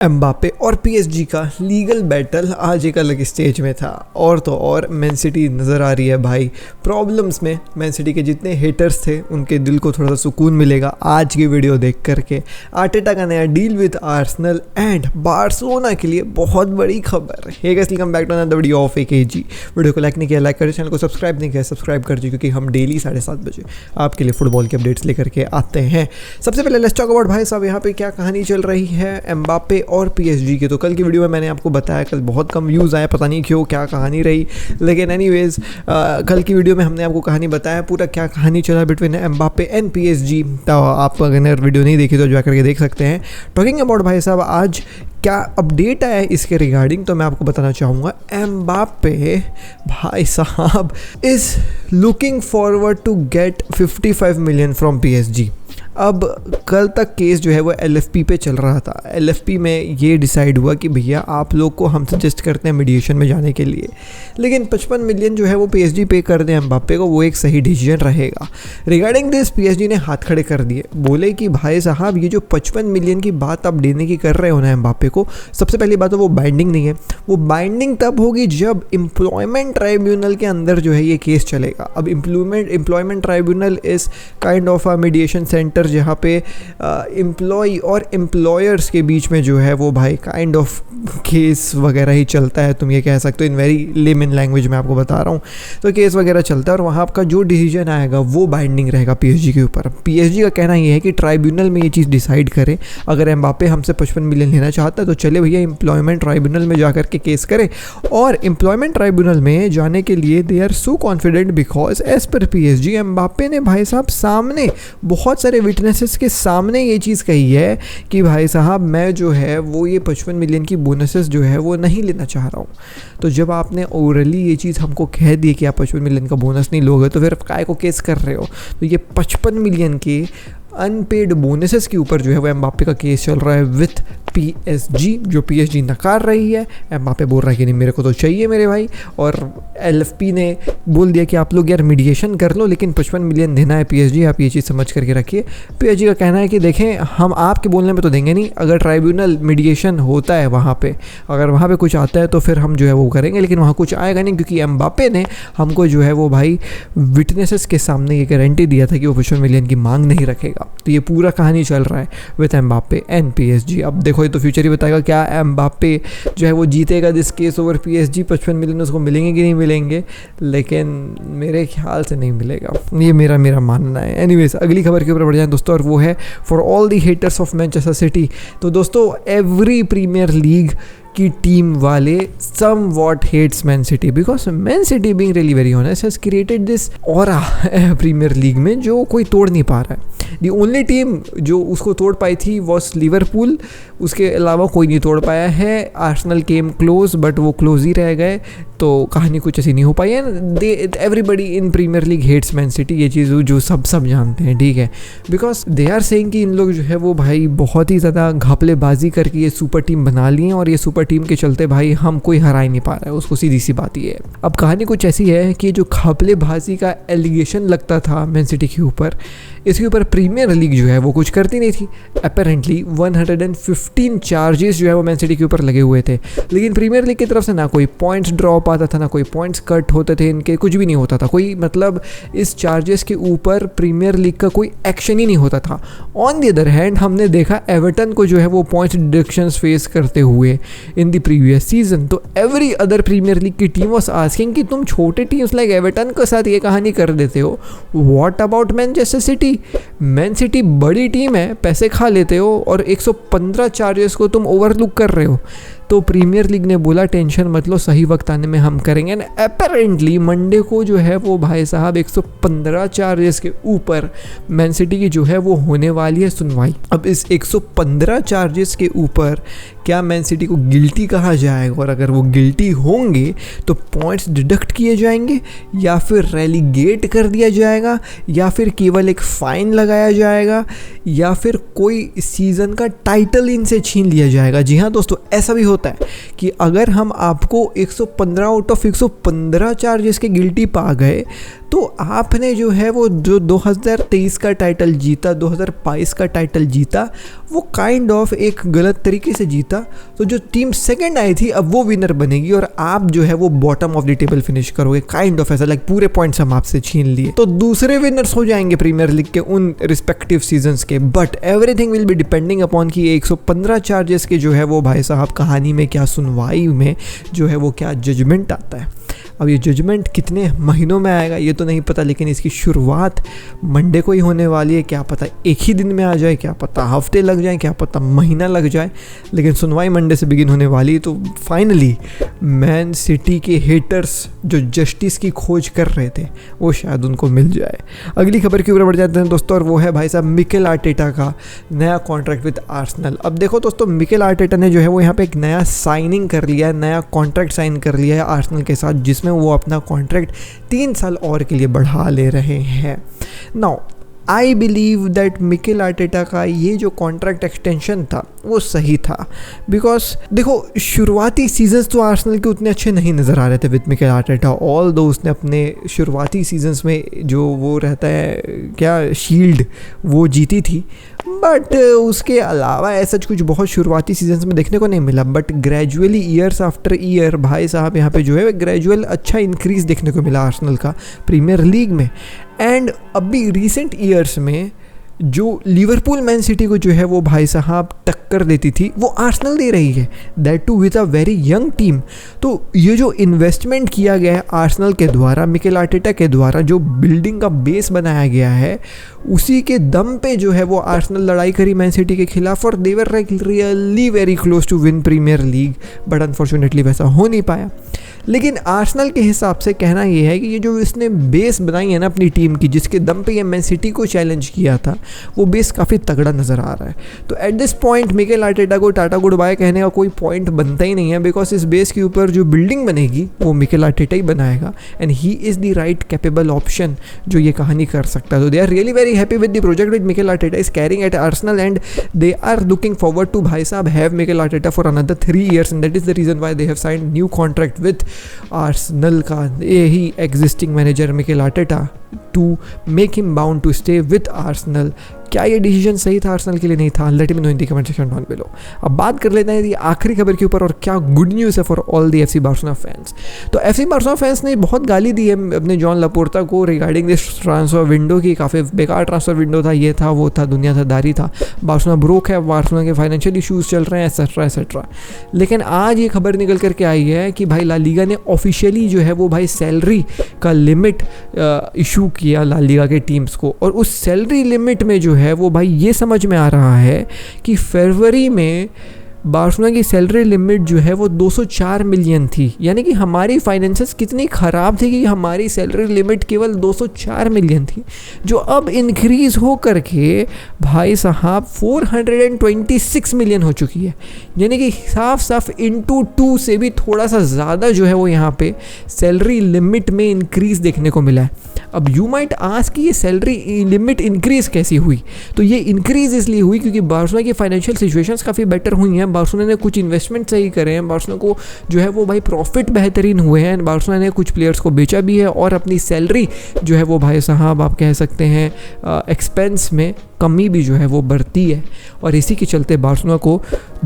Mbappe और PSG का legal battle आज एक अलग स्टेज में था। और तो और मैन सिटी नज़र आ रही है भाई प्रॉब्लम्स में। मैन सिटी के जितने हेटर्स थे उनके दिल को थोड़ा सा सुकून मिलेगा आज की वीडियो देख करके। आर्टेटा का नया deal with Arsenal and Barcelona के लिए बहुत बड़ी खबर। Hey guys, welcome back to another video of AKG. Video को लाइक नहीं किया, लाइक करें। चैनल को सब्सक्राइब नहीं किया, सब्सक्राइब कर दीजिए, क्योंकि हम डेली 7:30 बजे आपके लिए फुटबॉल के अपडेट्स लेकर के आते हैं। सबसे पहले लेट्स टॉक अबाउट भाई साहब यहाँ पे क्या कहानी चल रही है एम्बापे और पीएसजी की। तो कल की वीडियो में मैंने आपको बताया, कल बहुत कम व्यूज़ आए, पता नहीं क्यों, क्या कहानी रही। लेकिन एनीवेज कल की वीडियो में हमने आपको कहानी बताया पूरा क्या कहानी चला बिटवीन एम्बापे एंड पीएसजी। तो आप अगर वीडियो नहीं देखी तो जा करके देख सकते हैं। टॉकिंग अबाउट भाई साहब आज क्या अपडेट आया है इसके रिगार्डिंग, तो मैं आपको बताना चाहूँगा। एम्बापे भाई साहब is looking forward to get 55 million from PSG. अब कल तक केस जो है वो एलएफपी पे चल रहा था। एलएफपी में ये डिसाइड हुआ कि भैया आप लोग को हम सजेस्ट करते हैं मीडिएशन में जाने के लिए, लेकिन 55 मिलियन जो है वो पीएसजी पे कर दें एम्बापे को, वो एक सही डिसीजन रहेगा। रिगार्डिंग दिस पीएसजी ने हाथ खड़े कर दिए, बोले कि भाई साहब ये जो 55 मिलियन की बात आप देने की कर रहे हो ना एम्बापे को, सबसे पहली बात तो वो बाइंडिंग नहीं है। वो बाइंडिंग तब होगी जब एम्प्लॉयमेंट ट्राइब्यूनल के अंदर जो है ये केस चलेगा। अब employment tribunal is kind of a mediation centre जहाँ पे एम्प्लॉय और एम्प्लॉयर्स के बीच में जो है वो भाई काइंड ऑफ केस वगैरह ही चलता है। तुम ये कह सकते हो, इन वेरी लेमन लैंग्वेज में आपको बता रहा हूँ। तो केस वगैरह चलता है और वहाँ आपका जो डिसीजन आएगा वो बाइंडिंग रहेगा पीएसजी के ऊपर। पीएसजी का कहना ये है कि ट्राइब्यूनल में ये चीज़ डिसाइड करे। अगर एम्बापे हमसे 55 मिलियन लेना चाहता है तो चले भैया एम्प्लॉयमेंट ट्राइब्यूनल में जा करके केस करे। और एम्प्लॉयमेंट ट्राइब्यूनल में जाने के लिए they are so confident because as per PSG Mbappe ने भाई साहब सामने बहुत सारे विटनेसेस के सामने ये चीज़ कही है कि भाई साहब मैं जो है वो ये 55 मिलियन की बोनसेस जो है वो नहीं लेना चाह रहा हूँ। तो जब आपने ओरली ये चीज़ हमको कह दी कि आप 55 मिलियन का बोनस नहीं लोगे तो फिर काय को केस कर रहे हो। तो ये 55 मिलियन के अनपेड बोनसेस के ऊपर जो है वो एम्बापे का केस चल रहा है विथ पीएसजी, जो पीएसजी नकार रही है। एम्बापे बोल रहा है कि नहीं मेरे को तो चाहिए मेरे भाई। और एलएफपी ने बोल दिया कि आप लोग यार मीडिएशन कर लो, लेकिन 55 मिलियन देना है पीएसजी, आप ये चीज़ समझ करके रखिए। पीएसजी का कहना है कि देखें हम आपके बोलने में तो देंगे नहीं, अगर ट्राइब्यूनल मीडिएशन होता है वहाँ पे, अगर वहाँ पे कुछ आता है तो फिर हम जो है वो करेंगे, लेकिन वहाँ कुछ आएगा नहीं, क्योंकि एम्बापे ने हमको जो है वो भाई विटनेसेस के सामने ये गारंटी दिया था कि वो 55 मिलियन की मांग नहीं रखेगा। तो ये पूरा कहानी चल रहा है विथ एम्बापे एंड पीएसजी। अब देखो ये तो फ्यूचर ही बताएगा क्या एम्बापे जो है वो जीतेगा this case over PSG. 55 million उसको मिलेंगे कि नहीं मिलेंगे, लेकिन मेरे ख्याल से नहीं मिलेगा, ये मेरा मानना है। एनीवेज अगली खबर के ऊपर बढ़ जाए दोस्तों, और वो है for all the haters of Manchester city. तो दोस्तों एवरी प्रीमियर लीग की टीम वाले somewhat hates Man City because Man City being really very honest has created this aura premier league में जो कोई तोड़ नहीं पा रहा है। दी ओनली टीम जो उसको तोड़ पाई थी वॉज लिवरपूल, उसके अलावा कोई नहीं तोड़ पाया है। आर्सेनल केम क्लोज बट वो क्लोज ही रह गए, तो कहानी कुछ ऐसी नहीं हो पाई है। Everybody in premier league hates Man City, ये चीज़ जो सब जानते हैं, ठीक है। बिकॉज दे आर सेइंग कि इन लोग जो है वो भाई बहुत ही ज़्यादा घपलेबाजी करके ये सुपर टीम बना ली है, और ये सुपर टीम के चलते भाई हम कोई हरा ही नहीं पा रहा है उसको, सीधी सी बात ये है। अब कहानी कुछ ऐसी है कि जो घपलेबाजी का एलिगेशन लगता था मैन सिटी के ऊपर, इसके ऊपर प्रीमियर लीग जो है वो कुछ करती नहीं थी। अपेरेंटली 115 चार्जेस जो है वो मैन सिटी के ऊपर लगे हुए थे, लेकिन प्रीमियर लीग की तरफ से ना कोई पॉइंट्स ड्रॉप आता था, ना कोई पॉइंट्स कट होते थे इनके, कुछ भी नहीं होता था कोई, मतलब इस चार्जेस के ऊपर प्रीमियर लीग का कोई एक्शन ही नहीं होता था। ऑन द अदर हैंड हमने देखा एवर्टन को जो है वो पॉइंट्स डिडक्शंस फेस करते हुए इन द प्रीवियस सीजन। तो एवरी अदर प्रीमियर लीग की टीम वाज आस्किंग कि तुम छोटे टीम्स लाइक एवर्टन के साथ ये कहानी कर देते हो, what about Manchester city? Man city बड़ी टीम है, पैसे खा लेते हो, और 115 चार्जेस को तुम ओवरलुक कर रहे हो। तो प्रीमियर लीग ने बोला टेंशन मत लो, सही वक्त आने में हम करेंगे। एंड अपेरेंटली मंडे को जो है वो भाई साहब 115 चार्जेस के ऊपर मैन सिटी की जो है वो होने वाली है सुनवाई। अब इस 115 चार्जेस के ऊपर क्या मैन सिटी को गिल्टी कहा जाएगा, और अगर वो गिल्टी होंगे तो पॉइंट्स डिडक्ट किए जाएंगे, या फिर रेलीगेट कर दिया जाएगा, या फिर केवल एक फ़ाइन लगाया जाएगा, या फिर कोई सीज़न का टाइटल इनसे छीन लिया जाएगा। जी हाँ दोस्तों, ऐसा भी होता है कि अगर हम आपको 115 आउट ऑफ 115 चार्जेस के गिल्टी पा गए तो आपने जो है वो जो 2023 का टाइटल जीता, 2022 का टाइटल जीता, वो काइंड ऑफ एक गलत तरीके से जीता। तो जो टीम सेकंड आई थी अब वो विनर बनेगी और आप जो है वो bottom of the table finish करोगे, काइंड ऑफ ऐसा, लाइक पूरे पॉइंट्स हम आपसे छीन लिए। तो दूसरे विनर्स हो जाएंगे प्रीमियर लीग के उन रिस्पेक्टिव सीजन्स के। But everything will be depending upon कि 115 चार्जेस के जो है वो भाई साहब कहानी में क्या, सुनवाई में जो है वो क्या जजमेंट आता है। अब ये जजमेंट कितने महीनों में आएगा ये तो नहीं पता, लेकिन इसकी शुरुआत मंडे को ही होने वाली है। क्या पता एक ही दिन में आ जाए, क्या पता हफ्ते लग जाए, क्या पता महीना लग जाए, लेकिन सुनवाई मंडे से बिगिन होने वाली है। तो फाइनली मैन सिटी के हेटर्स जो जस्टिस की खोज कर रहे थे वो शायद उनको मिल जाए। अगली खबर के ऊपर बढ़ जाते हैं दोस्तों, और वो है भाई साहब मिकेल आर्टेटा का नया कॉन्ट्रैक्ट विद आर्सेनल। अब देखो दोस्तों, मिकेल आर्टेटा ने जो है वो यहाँ पे एक नया साइनिंग कर लिया है, नया कॉन्ट्रैक्ट साइन कर लिया है आर्सेनल के साथ, जिसमें वो अपना कॉन्ट्रैक्ट 3 साल और के लिए बढ़ा ले रहे हैं। Now I believe that Mikel Arteta का ये जो कॉन्ट्रैक्ट एक्सटेंशन था वो सही था, बिकॉज देखो शुरुआती सीजन्स तो आर्सेनल के उतने अच्छे नहीं नज़र आ रहे थे विद मिकेल आर्टेटा। ऑल दो उसने अपने शुरुआती सीजन्स में जो वो रहता है क्या शील्ड वो जीती थी, बट उसके अलावा ऐसा कुछ बहुत शुरुआती सीजन्स में देखने को नहीं मिला। But gradually years after year भाई साहब यहाँ पे जो है ग्रेजुअल अच्छा इंक्रीज़ देखने को मिला आर्सेनल का प्रीमियर लीग में। एंड अभी रिसेंट ईयर्स में जो लिवरपूल मैन सिटी को जो है वो भाई साहब टक्कर देती थी वो आर्सेनल दे रही है, that too with a very young team. तो ये जो इन्वेस्टमेंट किया गया है आर्सेनल के द्वारा, मिकेल आर्टेटा के द्वारा जो बिल्डिंग का बेस बनाया गया है, उसी के दम पे जो है वो आर्सेनल लड़ाई करी मैन सिटी के खिलाफ और they were like really very close to win premier league, but unfortunately वैसा हो नहीं पाया। लेकिन आर्सेनल के हिसाब से कहना ये है कि ये जो इसने बेस बनाई है ना अपनी टीम की, जिसके दम पे ये मैन सिटी को चैलेंज किया था, वो बेस काफ़ी तगड़ा नज़र आ रहा है। तो at this point Mikel Arteta को टाटा गुड बाय कहने का कोई पॉइंट बनता ही नहीं है, बिकॉज इस बेस के ऊपर जो बिल्डिंग बनेगी वो मिकेल आर्टेटा ही बनाएगा, and he is the right capable option जो ये कहानी कर सकता है। तो they are really very happy with the project with Mikel Arteta is carrying at Arsenal, and they are looking forward to भाई साहब have Mikel Arteta for another 3 years, and that is the reason why they have signed new contract with Arsenal का यही existing manager Mikel Arteta to make him bound to stay with Arsenal. क्या ये decision सही था Arsenal के लिए? नहीं था? Let me know in the comment section down below. अब बात कर लेते हैं आखिरी खबर के ऊपर, और क्या गुड न्यूज़ है for all the FC Barcelona fans. तो एफसी बार्सिलोना फैंस ने बहुत गाली दी है अपने जॉन लापोर्ता को रिगार्डिंग दिस ट्रांसफर विंडो की, काफ़ी बेकार ट्रांसफर विंडो था, ये था वो था, दुनियादारी था, बार्सिलोना ब्रोक है, बार्सिलोना के फाइनेंशियल इशूज़ चल रहे हैं, एसेट्रा एसेट्रा। लेकिन आज ये खबर निकल करके आई है कि भाई ला लीगा ने ऑफिशियली जो है वो भाई सैलरी का लिमिट इशू किया ला लीगा के टीम्स को, और उस सैलरी लिमिट में जो है वो भाई ये समझ में आ रहा है कि फरवरी में बार्सिलोना की सैलरी लिमिट जो है वो 204 मिलियन थी। यानी कि हमारी फाइनेंसेस कितनी ख़राब थी कि हमारी सैलरी लिमिट केवल 204 मिलियन थी, जो अब इंक्रीज़ हो करके भाई साहब 426 मिलियन हो चुकी है। यानी कि साफ साफ इंटू 2 से भी थोड़ा सा ज़्यादा जो है वो यहाँ पे सैलरी लिमिट में इंक्रीज़ देखने को मिला है। अब यू माइट आस्क कि ये सैलरी लिमिट इंक्रीज़ कैसी हुई? तो ये इंक्रीज़ इसलिए हुई क्योंकि बार्सिलोना की फाइनेंशियल सिचुएशंस काफ़ी बेटर हुई हैं, बार्सिलोना ने कुछ इन्वेस्टमेंट सही करे हैं, बार्सिलोना को जो है वो भाई प्रॉफिट बेहतरीन हुए हैं, बार्सिलोना ने कुछ प्लेयर्स को बेचा भी है, और अपनी सैलरी जो है वो भाई साहब आप कह सकते हैं एक्सपेंस में कमी भी जो है वो बढ़ती है, और इसी के चलते बार्सिलोना को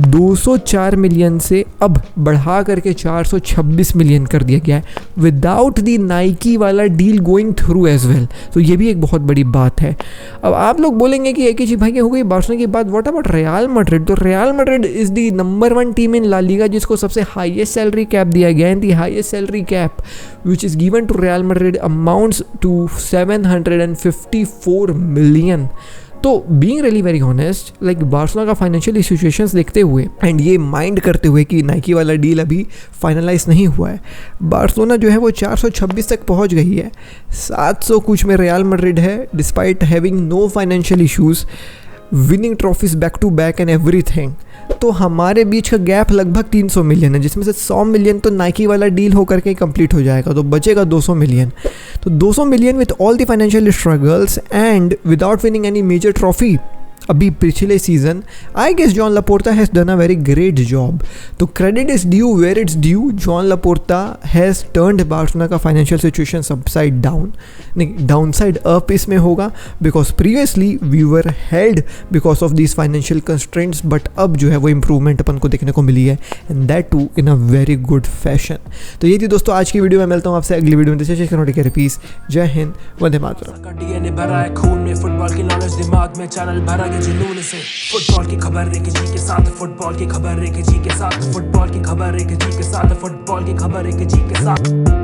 204 मिलियन से अब बढ़ा करके 426 मिलियन कर दिया गया है, विदाउट दी नाइकी वाला deal going through as well. तो ये भी एक बहुत बड़ी बात है। अब आप लोग बोलेंगे कि एक ही चीज भाई हो गई बार्सिलोना की बात, व्हाट अबाउट रियल मैड्रिड? तो Real Madrid is the number 1 team in La Liga जिसको सबसे हाईएस्ट सैलरी कैप दिया गया है। The highest salary cap which is given to Real Madrid amounts to 754 million. तो being really very honest, like Barcelona का financial situations देखते हुए and ये माइंड करते हुए कि नाइकी वाला डील अभी फाइनलाइज नहीं हुआ है, बार्सिलोना जो है वो 426 तक पहुंच गई है। 700 कुछ में रियल मैड्रिड है, despite having no financial issues, winning trophies back to back and everything. तो हमारे बीच का गैप लगभग 300 मिलियन है, जिसमें से 100 मिलियन तो नाइकी वाला डील होकर के कंप्लीट हो जाएगा, तो बचेगा 200 मिलियन। तो 200 million with all the financial struggles and without winning any major trophy, अभी पिछले season I guess Joan Laporta has done a very great job. तो credit is due where it's due. Joan Laporta has turned Barcelona का financial situation upside down, नहीं downside up इसमें होगा, because previously we were held because of these financial constraints, but अब जो है वो improvement अपन को देखने को मिली है, and that too in a very good fashion. तो ये थी दोस्तों आज की वीडियो में, मिलता हूँ आपसे अगली वीडियो में। पीस, जय हिंद, वंदे मातरम। डीएनए भरा है खून में, फुटबॉल की नॉलेज दिमाग में, चैनल भरा के जुनून से। फुटबॉल की खबर एक जी के साथ, फुटबॉल की खबर एक जी के साथ, फुटबॉल की खबर एक जी के साथ, फुटबॉल की खबर एक जी के साथ।